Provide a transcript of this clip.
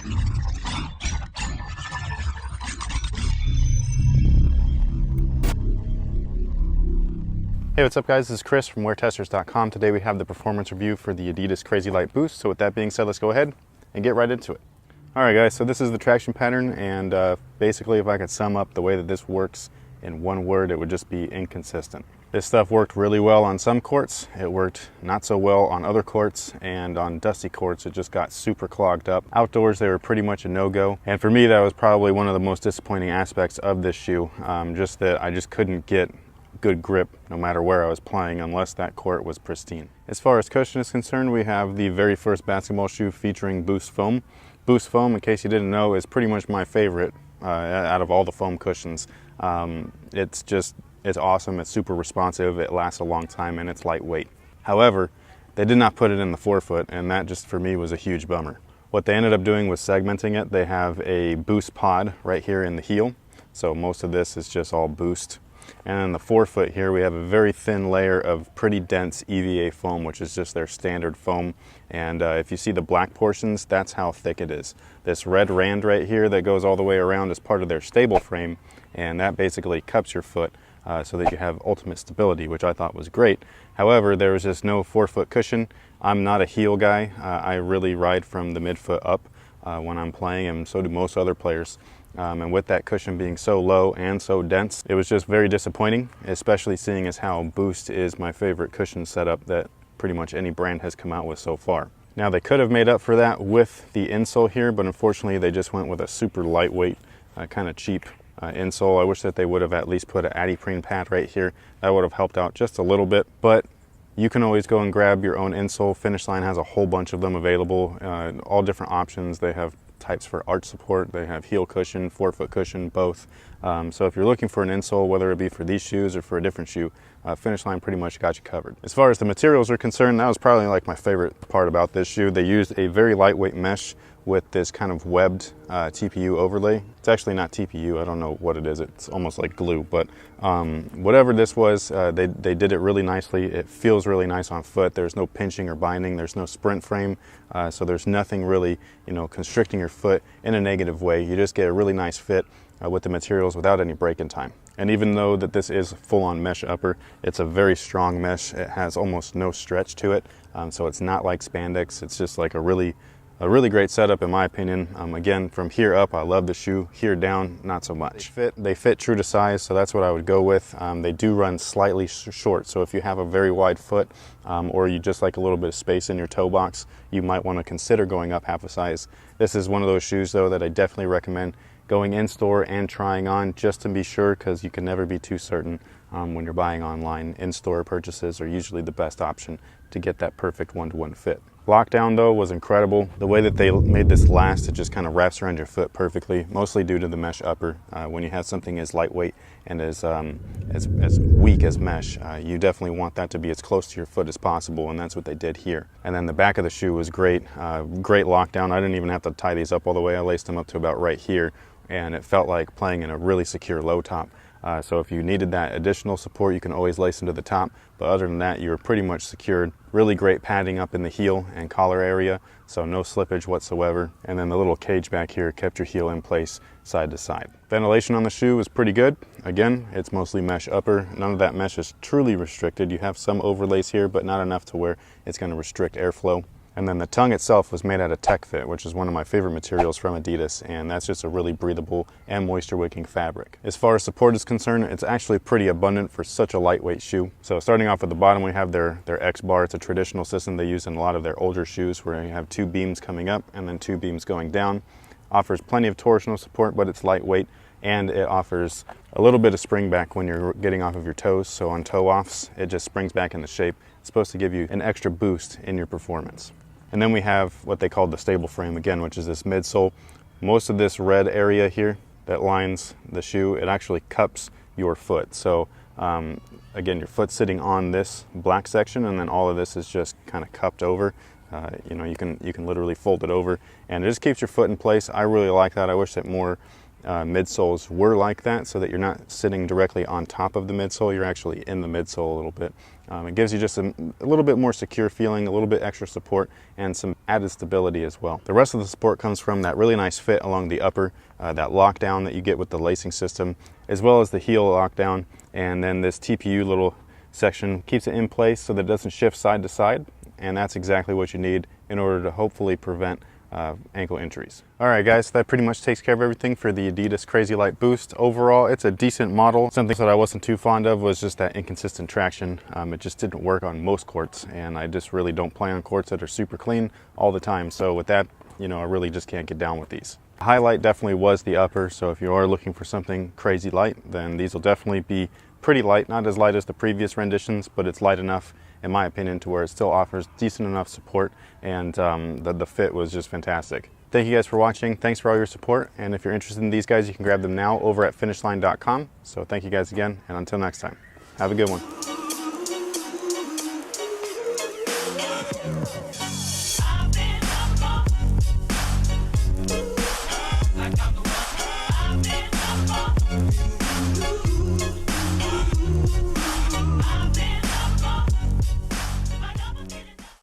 Hey, what's up guys? This is Chris from weartesters.com. Today we have the performance review for the Adidas Crazy Light Boost. So with that being said, let's go ahead and get right into it. Alright guys, so this is the traction pattern, and basically if I could sum up the way that this works in one word, it would just be inconsistent. This stuff worked really well on some courts, it worked not so well on other courts, and on dusty courts it just got super clogged up. Outdoors they were pretty much a no-go, and for me that was probably one of the most disappointing aspects of this shoe, just that I just couldn't get good grip no matter where I was playing unless that court was pristine. As far as cushion is concerned, we have the very first basketball shoe featuring Boost Foam. Boost Foam, in case you didn't know, is pretty much my favorite out of all the foam cushions. It's awesome, it's super responsive, it lasts a long time, and it's lightweight. However, they did not put it in the forefoot, and that just for me was a huge bummer. What they ended up doing was segmenting it. They have a boost pod right here in the heel, so most of this is just all boost. And on the forefoot here we have a very thin layer of pretty dense EVA foam, which is just their standard foam. And if you see the black portions, that's how thick it is. This red rand right here that goes all the way around is part of their stable frame, and that basically cups your foot so that you have ultimate stability, which I thought was great. However, there was just no forefoot cushion. I'm not a heel guy. I really ride from the midfoot up when I'm playing, and so do most other players. And with that cushion being so low and so dense, it was just very disappointing, especially seeing as how Boost is my favorite cushion setup that pretty much any brand has come out with so far. Now they could have made up for that with the insole here, but unfortunately they just went with a super lightweight, kind of cheap insole. I wish that they would have at least put an adiprene pad right here. That would have helped out just a little bit, but you can always go and grab your own insole. Finish Line has a whole bunch of them available, all different options. They have types for arch support, they have heel cushion, forefoot cushion, both. So if you're looking for an insole, whether it be for these shoes or for a different shoe, Finish Line pretty much got you covered. As far as the materials are concerned, that was probably like my favorite part about this shoe. They used a very lightweight mesh with this kind of webbed TPU overlay. It's actually not TPU, I don't know what it is, it's almost like glue, but whatever this was, they did it really nicely. It feels really nice on foot. There's no pinching or binding, there's no sprint frame, so there's nothing really, constricting your foot in a negative way. You just get a really nice fit with the materials without any break-in time. And even though that this is full-on mesh upper, it's a very strong mesh. It has almost no stretch to it, so it's not like spandex. It's just like a really great setup in my opinion. Again, from here up, I love the shoe. Here down, not so much. They fit true to size, so that's what I would go with. They do run slightly short, so if you have a very wide foot or you just like a little bit of space in your toe box, you might want to consider going up half a size. This is one of those shoes though that I definitely recommend going in store and trying on just to be sure, because you can never be too certain when you're buying online. In-store purchases are usually the best option to get that perfect one-to-one fit. Lockdown though was incredible. The way that they made this last, it just kind of wraps around your foot perfectly, mostly due to the mesh upper. When you have something as lightweight and as weak as mesh, you definitely want that to be as close to your foot as possible, and that's what they did here. And then the back of the shoe was great, great lockdown. I didn't even have to tie these up all the way. I laced them up to about right here, and it felt like playing in a really secure low top. So if you needed that additional support, you can always lace them to the top, but other than that, you were pretty much secured. Really great padding up in the heel and collar area, so no slippage whatsoever. And then the little cage back here kept your heel in place side to side. Ventilation on the shoe was pretty good. Again, it's mostly mesh upper. None of that mesh is truly restricted. You have some overlays here, but not enough to where it's going to restrict airflow. And then the tongue itself was made out of Tech Fit, which is one of my favorite materials from Adidas, and that's just a really breathable and moisture-wicking fabric. As far as support is concerned, it's actually pretty abundant for such a lightweight shoe. So starting off at the bottom, we have their X-bar. It's a traditional system they use in a lot of their older shoes, where you have two beams coming up and then two beams going down. Offers plenty of torsional support, but it's lightweight, and it offers a little bit of spring back when you're getting off of your toes. So on toe offs, it just springs back into shape. It's supposed to give you an extra boost in your performance. And then we have what they call the stable frame again, which is this midsole. Most of this red area here that lines the shoe, it actually cups your foot. So again, your foot's sitting on this black section, and then all of this is just kind of cupped over. You can literally fold it over, and it just keeps your foot in place. I really like that. I wish that more midsoles were like that, so that you're not sitting directly on top of the midsole, you're actually in the midsole a little bit. It gives you just a little bit more secure feeling, a little bit extra support, and some added stability as well. The rest of the support comes from that really nice fit along the upper, that lockdown that you get with the lacing system, as well as the heel lockdown, and then this TPU little section keeps it in place so that it doesn't shift side to side, and that's exactly what you need in order to hopefully prevent ankle injuries. Alright guys, that pretty much takes care of everything for the Adidas Crazy Light Boost. Overall, it's a decent model. Something that I wasn't too fond of was just that inconsistent traction. It just didn't work on most courts, and I just really don't play on courts that are super clean all the time. So with that, you know, I really just can't get down with these. The highlight definitely was the upper, so if you are looking for something crazy light, then these will definitely be pretty light. Not as light as the previous renditions, but it's light enough, in my opinion, to where it still offers decent enough support, and the fit was just fantastic. Thank you guys for watching. Thanks for all your support, and if you're interested in these guys, you can grab them now over at finishline.com. So thank you guys again, and until next time, have a good one.